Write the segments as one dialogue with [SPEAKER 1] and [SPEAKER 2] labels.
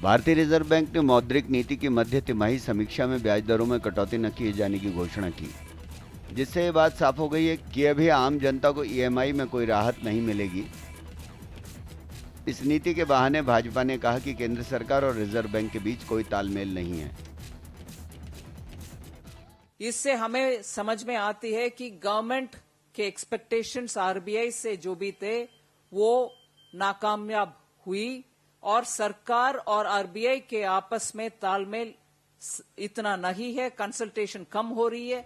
[SPEAKER 1] भारतीय reserve bank ने मौद्रिक नीति की मध्य तिमाही समीक्षा में ब्याज दरों में कटौती न किए जाने की घोषणा की, जिससे ये बात साफ हो गई है कि अभी आम जनता को ईएमआई में कोई राहत नहीं मिलेगी। इस नीति के बहाने भाजपा ने कहा कि केंद्र सरकार और रिजर्व बैंक के बीच कोई तालमेल नहीं है।
[SPEAKER 2] इससे हमें समझ में आती है कि गवर्नमेंट के एक्सपेक्टेशंस आरबीआई से जो भी थे वो नाकामयाब हुई और सरकार और आरबीआई के आपस में तालमेल इतना नहीं है, कंसल्टेशन कम हो रही है।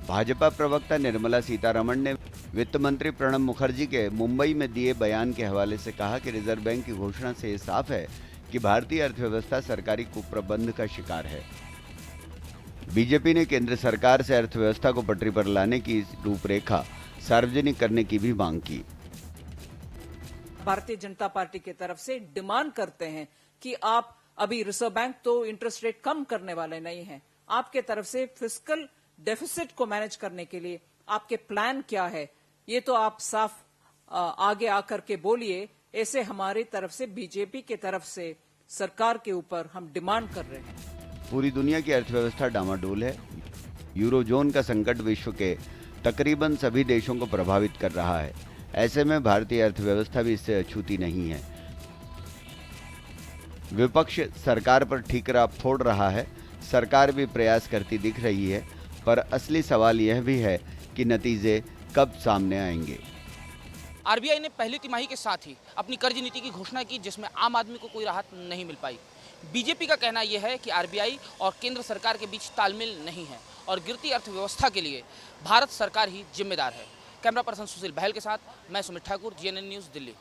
[SPEAKER 1] भाजपा प्रवक्ता निर्मला सीतारमण ने वित्त मंत्री प्रणब मुखर्जी के मुंबई में दिए बयान के हवाले से कहा कि रिजर्व बैंक की घोषणा से ये साफ है कि भारतीय अर्थव्यवस्था सरकारी कुप्रबंध का शिकार है। बीजेपी ने केंद्र सरकार से अर्थव्यवस्था को पटरी पर लाने की रूपरेखा सार्वजनिक करने की भी मांग की।
[SPEAKER 2] भारतीय जनता पार्टी की तरफ से डिमांड करते हैं कि आप अभी रिजर्व बैंक तो इंटरेस्ट रेट कम करने वाले नहीं हैं, आपके तरफ से फिस्कल डेफिसिट को मैनेज करने के लिए आपके प्लान क्या है, ये तो आप साफ आगे आकर के बोलिए। ऐसे हमारी तरफ से, बीजेपी की तरफ से सरकार के ऊपर हम डिमांड कर रहे हैं।
[SPEAKER 1] पूरी दुनिया की अर्थव्यवस्था डामाडोल है। यूरोजोन का संकट विश्व के तकरीबन सभी देशों को प्रभावित कर रहा है। ऐसे में भारतीय अर्थव्यवस्था भी इससे अछूती नहीं है। विपक्ष सरकार पर ठीकरा फोड़ रहा है। सरकार भी प्रयास करती दिख रही है, पर असली सवाल यह भी है कि नतीजे कब सामने आएंगे।
[SPEAKER 3] आरबीआई ने पहली तिमाही के साथ ही अपनी कर्ज नीति की घोषणा की, जिसमें आम आदमी को कोई राहत नहीं मिल पाई। बीजेपी का कहना यह है कि आरबीआई और केंद्र सरकार के बीच तालमेल नहीं है और गिरती अर्थव्यवस्था के लिए भारत सरकार ही जिम्मेदार है। कैमरा पर्सन सुशील बहल के साथ मैं सुमित ठाकुर, जीएनएन न्यूज़, दिल्ली।